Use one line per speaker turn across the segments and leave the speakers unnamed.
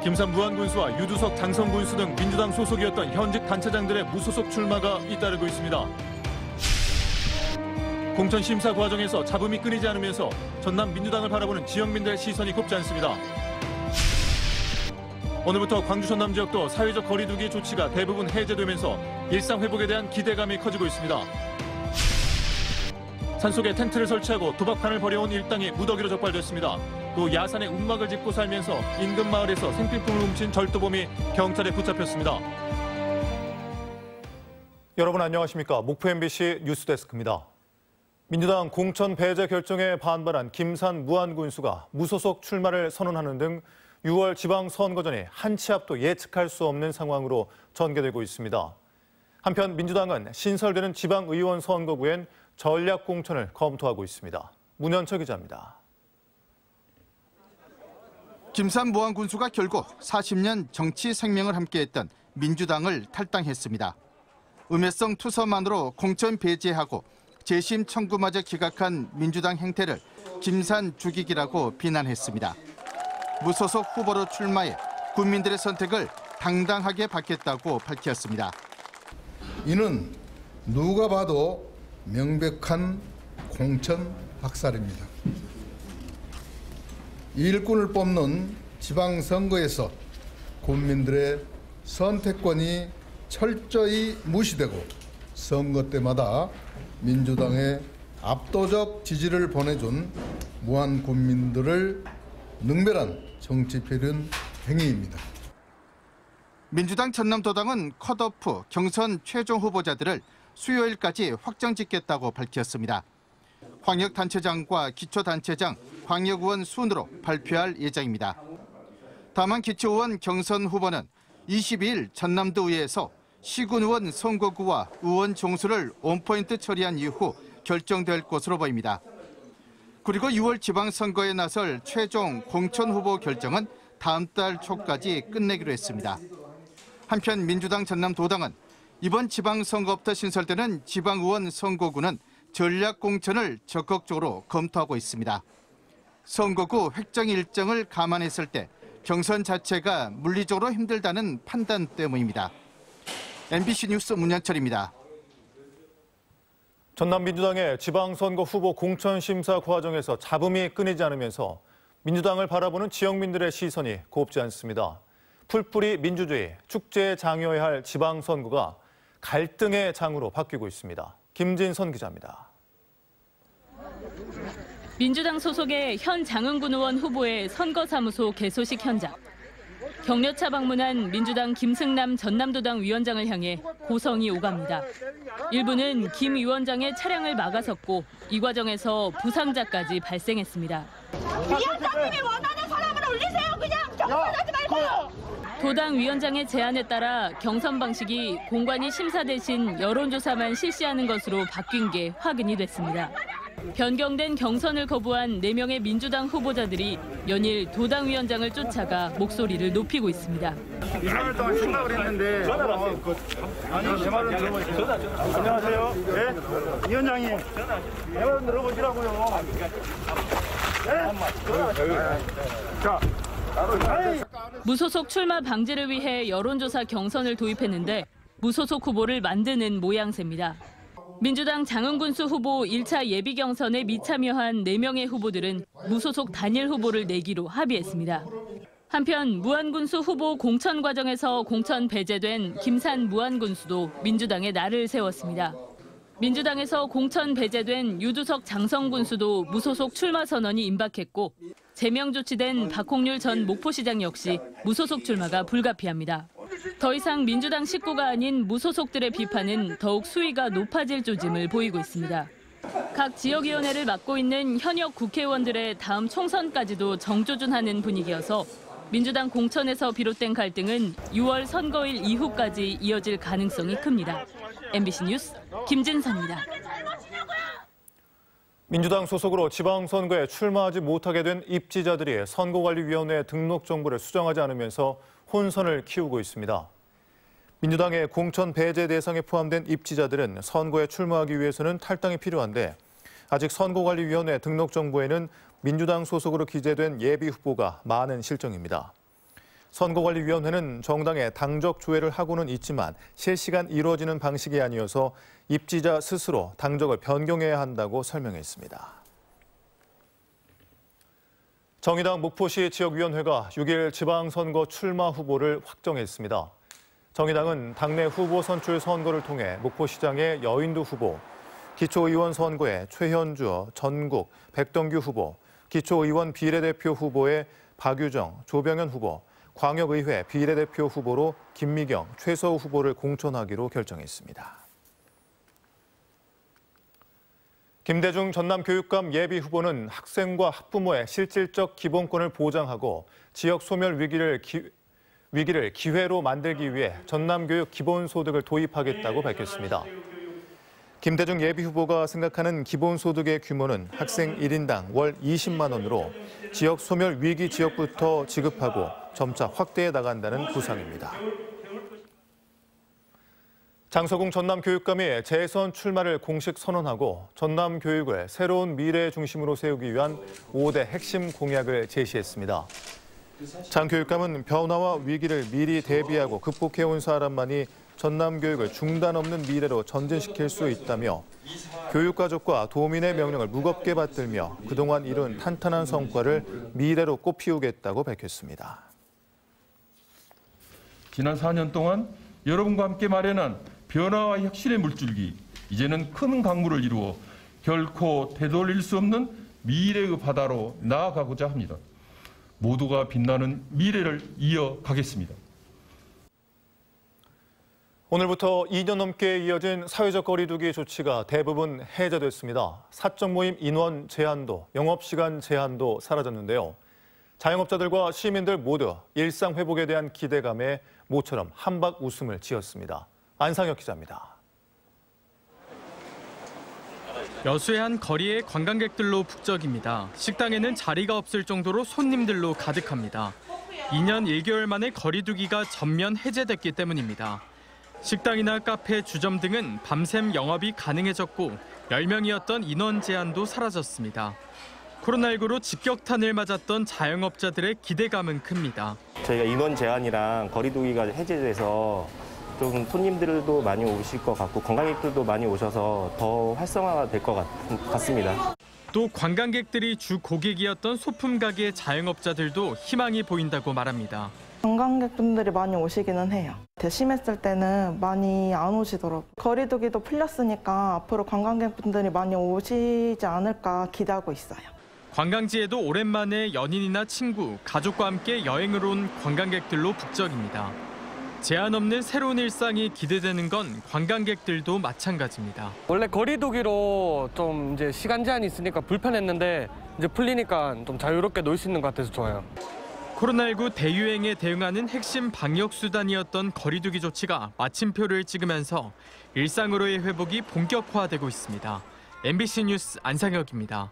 김산 무안군수와 유두석 장성군수 등 민주당 소속이었던 현직 단체장들의 무소속 출마가 잇따르고 있습니다. 공천 심사 과정에서 잡음이 끊이지 않으면서 전남 민주당을 바라보는 지역민들의 시선이 곱지 않습니다. 오늘부터 광주 전남 지역도 사회적 거리두기 조치가 대부분 해제되면서 일상 회복에 대한 기대감이 커지고 있습니다. 산속에 텐트를 설치하고 도박판을 벌여온 일당이 무더기로 적발됐습니다. 또 야산에 움막을 짓고 살면서 인근 마을에서 생필품을 훔친 절도범이 경찰에 붙잡혔습니다. 여러분 안녕하십니까? 목포 MBC 뉴스데스크입니다. 민주당 공천 배제 결정에 반발한 김산 무안군수가 무소속 출마를 선언하는 등 6월 지방선거 전이 한 치 앞도 예측할 수 없는 상황으로 전개되고 있습니다. 한편 민주당은 신설되는 지방의원 선거구엔 전략 공천을 검토하고 있습니다. 문현철 기자입니다.
김산 무안군수가 결국 40년 정치 생명을 함께했던 민주당을 탈당했습니다. 음해성 투서만으로 공천 배제하고 재심 청구마저 기각한 민주당 행태를 김산 죽이기라고 비난했습니다. 무소속 후보로 출마해 국민들의 선택을 당당하게 받겠다고 밝혔습니다.
이는 누가 봐도 명백한 공천 박살입니다. 일꾼을 뽑는 지방선거에서 국민들의 선택권이 철저히 무시되고 선거 때마다 민주당의 압도적 지지를 보내준 무한 국민들을 능멸한 정치표현 행위입니다.
민주당 전남도당은 컷오프 경선 최종 후보자들을 수요일까지 확정짓겠다고 밝혔습니다. 광역단체장과 기초단체장, 광역의원 순으로 발표할 예정입니다. 다만 기초의원 경선 후보는 22일 전남도의회에서 시군의원 선거구와 의원 정수를 온포인트 처리한 이후 결정될 것으로 보입니다. 그리고 6월 지방선거에 나설 최종 공천 후보 결정은 다음 달 초까지 끝내기로 했습니다. 한편 민주당 전남도당은 이번 지방선거부터 신설되는 지방의원 선거구는 전략 공천을 적극적으로 검토하고 있습니다. 선거구 획정 일정을 감안했을 때 경선 자체가 물리적으로 힘들다는 판단 때문입니다. MBC 뉴스 문현철입니다.
전남 민주당의 지방선거 후보 공천 심사 과정에서 잡음이 끊이지 않으면서 민주당을 바라보는 지역민들의 시선이 곱지 않습니다. 풀뿌리 민주주의, 축제의 장이어야 할 지방선거가 갈등의 장으로 바뀌고 있습니다. 김진선 기자입니다.
민주당 소속의 현 장흥군 의원 후보의 선거사무소 개소식 현장. 격려차 방문한 민주당 김승남 전남도당 위원장을 향해 고성이 오갑니다. 일부는 김 위원장의 차량을 막아섰고 이 과정에서 부상자까지 발생했습니다.
위원장님이 원하는 사람을 올리세요. 그냥 경선하지 말고.
도당 위원장의 제안에 따라 경선 방식이 공관위 심사 대신 여론조사만 실시하는 것으로 바뀐 게 확인이 됐습니다. 변경된 경선을 거부한 4명의 민주당 후보자들이 연일 도당 위원장을 쫓아가 목소리를 높이고 있습니다.
2~3일 동안 생각을 했는데 아니 제 말은 들어보시죠. 안녕하세요. 네? 위원장님 제 말은 들어보시라고요. 네? 자.
무소속 출마 방지를 위해 여론조사 경선을 도입했는데 무소속 후보를 만드는 모양새입니다. 민주당 장흥군수 후보 1차 예비 경선에 미참여한 4명의 후보들은 무소속 단일 후보를 내기로 합의했습니다. 한편 무안군수 후보 공천 과정에서 공천 배제된 김산 무안군수도 민주당에 날을 세웠습니다. 민주당에서 공천 배제된 유두석 장성군수도 무소속 출마 선언이 임박했고 제명 조치된 박홍률 전 목포시장 역시 무소속 출마가 불가피합니다. 더 이상 민주당 식구가 아닌 무소속들의 비판은 더욱 수위가 높아질 조짐을 보이고 있습니다. 각 지역위원회를 맡고 있는 현역 국회의원들의 다음 총선까지도 정조준하는 분위기여서 민주당 공천에서 비롯된 갈등은 6월 선거일 이후까지 이어질 가능성이 큽니다. MBC 뉴스 김진선입니다.
민주당 소속으로 지방선거에 출마하지 못하게 된 입지자들이 선거관리위원회 등록 정보를 수정하지 않으면서 혼선을 키우고 있습니다. 민주당의 공천 배제 대상에 포함된 입지자들은 선거에 출마하기 위해서는 탈당이 필요한데 아직 선거관리위원회 등록 정보에는 민주당 소속으로 기재된 예비 후보가 많은 실정입니다. 선거관리위원회는 정당에 당적 조회를 하고는 있지만 실시간 이루어지는 방식이 아니어서 입지자 스스로 당적을 변경해야 한다고 설명했습니다. 정의당 목포시 지역위원회가 6일 지방선거 출마 후보를 확정했습니다. 정의당은 당내 후보 선출 선거를 통해 목포시장의 여인두 후보, 기초의원 선거에 최현주, 전국, 백동규 후보, 기초의원 비례대표 후보에 박유정, 조병현 후보, 광역의회 비례대표 후보로 김미경, 최서우 후보를 공천하기로 결정했습니다. 김대중 전남교육감 예비후보는 학생과 학부모의 실질적 기본권을 보장하고 지역 소멸 위기를 기회로 만들기 위해 전남교육 기본소득을 도입하겠다고 밝혔습니다. 김대중 예비후보가 생각하는 기본소득의 규모는 학생 1인당 월 20만 원으로 지역 소멸 위기 지역부터 지급하고 점차 확대해 나간다는 구상입니다. 장서궁 전남교육감이 재선 출마를 공식 선언하고 전남교육을 새로운 미래 중심으로 세우기 위한 5대 핵심 공약을 제시했습니다. 장 교육감은 변화와 위기를 미리 대비하고 극복해온 사람만이 전남교육을 중단 없는 미래로 전진시킬 수 있다며 교육가족과 도민의 명령을 무겁게 받들며 그동안 이룬 탄탄한 성과를 미래로 꽃피우겠다고 밝혔습니다.
지난 4년 동안 여러분과 함께 마련한 변화와 혁신의 물줄기, 이제는 큰 강물을 이루어 결코 되돌릴 수 없는 미래의 바다로 나아가고자 합니다. 모두가 빛나는 미래를 이어가겠습니다.
오늘부터 2년 넘게 이어진 사회적 거리 두기 조치가 대부분 해제됐습니다. 사적 모임 인원 제한도, 영업시간 제한도 사라졌는데요. 자영업자들과 시민들 모두 일상 회복에 대한 기대감에 모처럼 한박 웃음을 지었습니다. 안상혁 기자입니다.
여수의 한 거리의 관광객들로 북적입니다. 식당에는 자리가 없을 정도로 손님들로 가득합니다. 2년 1개월 만에 거리 두기가 전면 해제됐기 때문입니다. 식당이나 카페, 주점 등은 밤샘 영업이 가능해졌고 10명이었던 인원 제한도 사라졌습니다. 코로나19로 직격탄을 맞았던 자영업자들의 기대감은 큽니다.
저희가 인원 제한이랑 거리 두기가 해제돼서 좀 손님들도 많이 오실 것 같고 관광객들도 많이 오셔서 더 활성화가 될 것 같습니다.
또 관광객들이 주 고객이었던 소품 가게 자영업자들도 희망이 보인다고 말합니다.
관광객분들이 많이 오시기는 해요. 심했을 때는 많이 안 오시더라고요. 거리 두기도 풀렸으니까 앞으로 관광객분들이 많이 오시지 않을까 기대하고 있어요.
관광지에도 오랜만에 연인이나 친구, 가족과 함께 여행을 온 관광객들로 북적입니다. 제한 없는 새로운 일상이 기대되는 건 관광객들도 마찬가지입니다.
원래 거리두기로 좀 이제 시간 제한이 있으니까 불편했는데 이제 풀리니까 좀 자유롭게 놀 수 있는 것 같아서 좋아요.
코로나19 대유행에 대응하는 핵심 방역 수단이었던 거리두기 조치가 마침표를 찍으면서 일상으로의 회복이 본격화되고 있습니다. MBC 뉴스 안상혁입니다.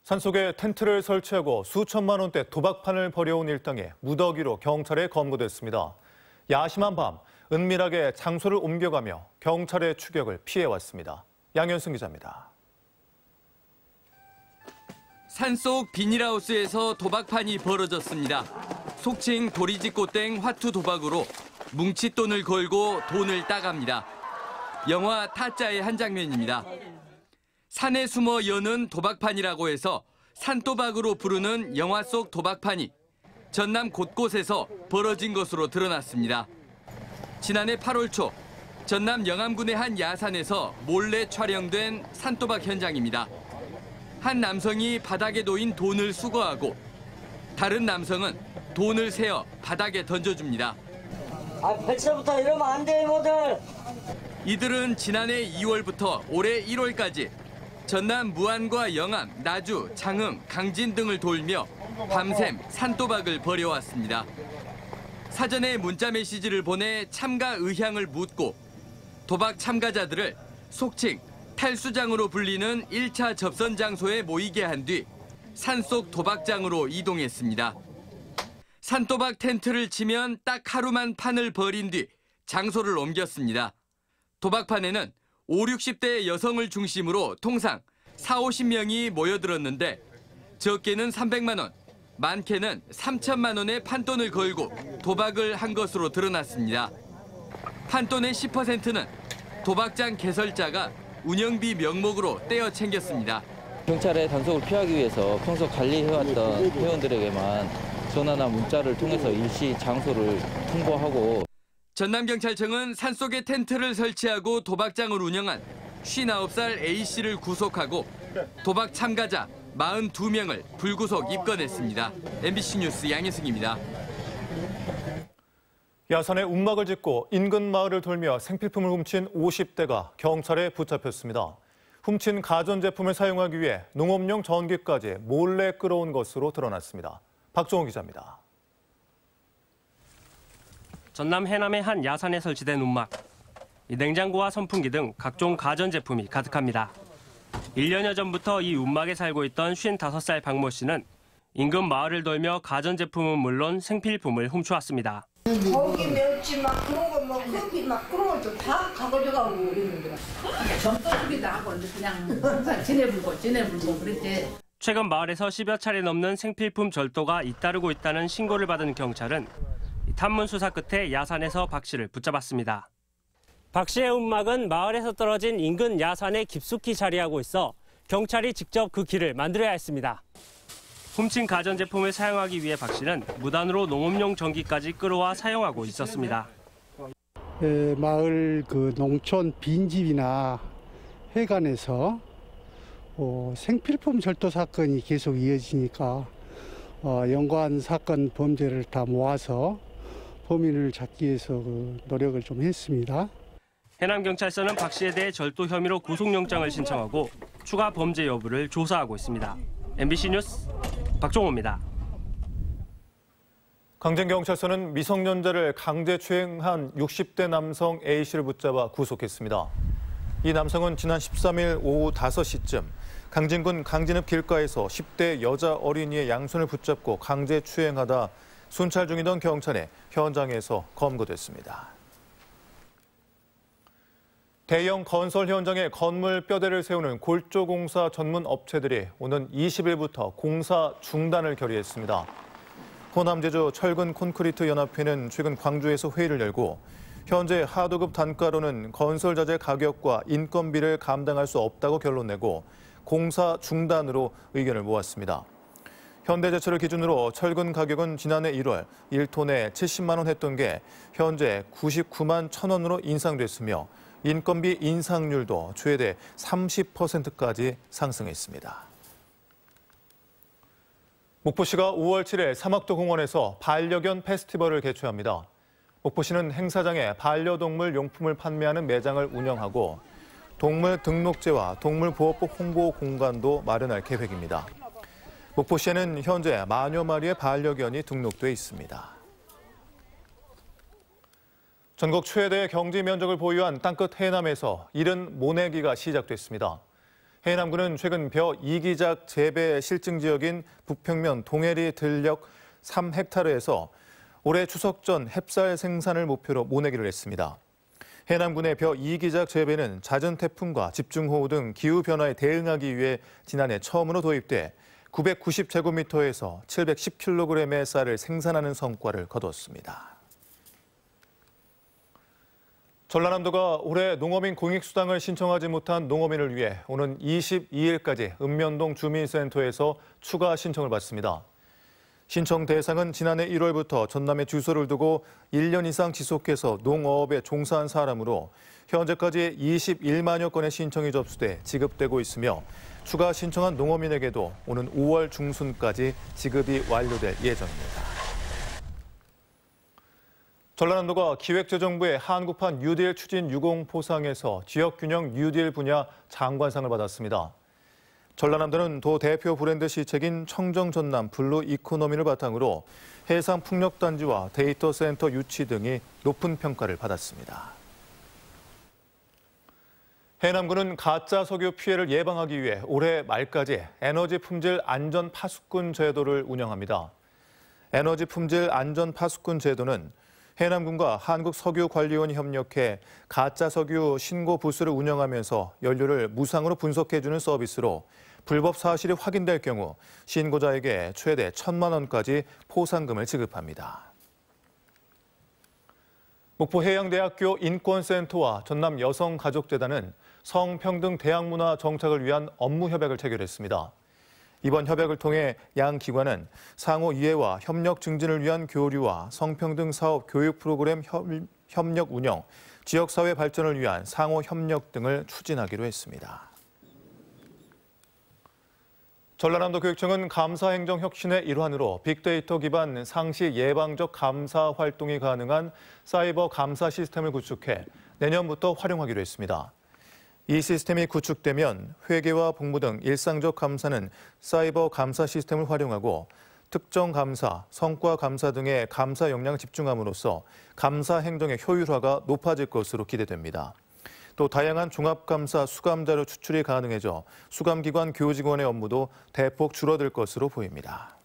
산속에 텐트를 설치하고 수천만 원대 도박판을 벌여온 일당이 무더기로 경찰에 검거됐습니다. 야심한 밤 은밀하게 장소를 옮겨가며 경찰의 추격을 피해왔습니다. 양현승 기자입니다.
산속 비닐하우스에서 도박판이 벌어졌습니다. 속칭 도리지꽃땡 화투 도박으로 뭉칫돈을 걸고 돈을 따갑니다. 영화 타짜의 한 장면입니다. 산에 숨어 여는 도박판이라고 해서 산도박으로 부르는 영화 속 도박판이 전남 곳곳에서 벌어진 것으로 드러났습니다. 지난해 8월 초 전남 영암군의 한 야산에서 몰래 촬영된 산도박 현장입니다. 한 남성이 바닥에 놓인 돈을 수거하고 다른 남성은 돈을 세어 바닥에 던져줍니다.
벌써부터 이러면 안 돼, 이모들.
이들은 지난해 2월부터 올해 1월까지 전남 무안과 영암, 나주, 장흥, 강진 등을 돌며 밤샘 산도박을 벌여왔습니다. 사전에 문자 메시지를 보내 참가 의향을 묻고 도박 참가자들을 속칭 탈수장으로 불리는 1차 접선 장소에 모이게 한 뒤 산속 도박장으로 이동했습니다. 산도박 텐트를 치면 딱 하루만 판을 벌인 뒤 장소를 옮겼습니다. 도박판에는 50-60대 여성을 중심으로 통상 40-50명이 모여들었는데 적게는 300만 원, 많게는 3천만 원의 판돈을 걸고 도박을 한 것으로 드러났습니다. 판돈의 10%는 도박장 개설자가 운영비 명목으로 떼어 챙겼습니다.
경찰의 단속을 피하기 위해서 평소 관리해왔던 회원들에게만 전화나 문자를 통해서 일시 장소를 통보하고
전남경찰청은 산속에 텐트를 설치하고 도박장을 운영한 59살 A씨를 구속하고 도박 참가자 42명을 불구속 입건했습니다. MBC 뉴스 양혜승입니다.
야산에 움막을 짓고 인근 마을을 돌며 생필품을 훔친 50대가 경찰에 붙잡혔습니다. 훔친 가전제품을 사용하기 위해 농업용 전기까지 몰래 끌어온 것으로 드러났습니다. 박종호 기자입니다.
전남 해남의 한 야산에 설치된 움막. 냉장고와 선풍기 등 각종 가전제품이 가득합니다. 1년여 전부터 이 움막에 살고 있던 55살 박모 씨는 인근 마을을 돌며 가전제품은 물론 생필품을 훔쳐왔습니다.
고기 멸치 막 그런 거 뭐 커피 막 그런 것도 다 가져가고 이러는데
전도주기도 하고 그냥 항상 지내불고 그랬지.
최근 마을에서 10여 차례 넘는 생필품 절도가 잇따르고 있다는 신고를 받은 경찰은 탐문 수사 끝에 야산에서 박 씨를 붙잡았습니다. 박 씨의 움막은 마을에서 떨어진 인근 야산에 깊숙이 자리하고 있어 경찰이 직접 그 길을 만들어야 했습니다. 훔친 가전제품을 사용하기 위해 박 씨는 무단으로 농업용 전기까지 끌어와 사용하고 있었습니다.
마을 농촌 빈집이나 회관에서 생필품 절도 사건이 계속 이어지니까 연관 사건 범죄를 다 모아서 범인을 잡기 위해서 노력을 좀 했습니다.
해남경찰서는 박 씨에 대해 절도 혐의로 구속영장을 신청하고 추가 범죄 여부를 조사하고 있습니다. MBC 뉴스 박종호입니다.
강진경찰서는 미성년자를 강제추행한 60대 남성 A씨를 붙잡아 구속했습니다. 이 남성은 지난 13일 오후 5시쯤 강진군 강진읍 길가에서 10대 여자 어린이의 양손을 붙잡고 강제추행하다 순찰 중이던 경찰에 현장에서 검거됐습니다. 대형 건설 현장에 건물 뼈대를 세우는 골조공사 전문 업체들이 오는 20일부터 공사 중단을 결의했습니다. 호남제주 철근 콘크리트 연합회는 최근 광주에서 회의를 열고 현재 하도급 단가로는 건설 자재 가격과 인건비를 감당할 수 없다고 결론 내고 공사 중단으로 의견을 모았습니다. 현대제철을 기준으로 철근 가격은 지난해 1월 1톤에 70만 원 했던 게 현재 99만 1,000원으로 인상됐으며 인건비 인상률도 최대 30%까지 상승했습니다. 목포시가 5월 7일 사막도 공원에서 반려견 페스티벌을 개최합니다. 목포시는 행사장에 반려동물 용품을 판매하는 매장을 운영하고 동물 등록제와 동물보호법 홍보 공간도 마련할 계획입니다. 목포시에는 현재 만여 마리의 반려견이 등록돼 있습니다. 전국 최대 경지 면적을 보유한 땅끝 해남에서 이른 모내기가 시작됐습니다. 해남군은 최근 벼 이기작 재배 실증 지역인 북평면 동해리 들녘 3헥타르에서 올해 추석 전 햅쌀 생산을 목표로 모내기를 했습니다. 해남군의 벼 이기작 재배는 잦은 태풍과 집중호우 등 기후변화에 대응하기 위해 지난해 처음으로 도입돼 990제곱미터에서 710kg의 쌀을 생산하는 성과를 거뒀습니다. 전라남도가 올해 농어민 공익수당을 신청하지 못한 농어민을 위해 오는 22일까지 읍면동 주민센터에서 추가 신청을 받습니다. 신청 대상은 지난해 1월부터 전남에 주소를 두고 1년 이상 지속해서 농어업에 종사한 사람으로 현재까지 21만여 건의 신청이 접수돼 지급되고 있으며 추가 신청한 농어민에게도 오는 5월 중순까지 지급이 완료될 예정입니다. 전라남도가 기획재정부의 한국판 뉴딜 추진 유공포상에서 지역균형 뉴딜 분야 장관상을 받았습니다. 전라남도는 도 대표 브랜드 시책인 청정전남 블루 이코노미를 바탕으로 해상 풍력단지와 데이터 센터 유치 등이 높은 평가를 받았습니다. 해남군은 가짜 석유 피해를 예방하기 위해 올해 말까지 에너지 품질 안전 파수꾼 제도를 운영합니다. 에너지 품질 안전 파수꾼 제도는 해남군과 한국석유관리원이 협력해 가짜 석유 신고 부스를 운영하면서 연료를 무상으로 분석해주는 서비스로 불법 사실이 확인될 경우 신고자에게 최대 1,000만 원까지 포상금을 지급합니다. 목포 해양대학교 인권센터와 전남 여성가족재단은 성평등 대학문화 정착을 위한 업무 협약을 체결했습니다. 이번 협약을 통해 양 기관은 상호 이해와 협력 증진을 위한 교류와 성평등 사업 교육 프로그램 협력 운영, 지역사회 발전을 위한 상호 협력 등을 추진하기로 했습니다. 전라남도 교육청은 감사행정 혁신의 일환으로 빅데이터 기반 상시 예방적 감사 활동이 가능한 사이버 감사 시스템을 구축해 내년부터 활용하기로 했습니다. 이 시스템이 구축되면 회계와 복무 등 일상적 감사는 사이버 감사 시스템을 활용하고 특정 감사, 성과 감사 등의 감사 역량을 집중함으로써 감사 행정의 효율화가 높아질 것으로 기대됩니다. 또 다양한 종합감사 수감자료 추출이 가능해져 수감기관 교직원의 업무도 대폭 줄어들 것으로 보입니다.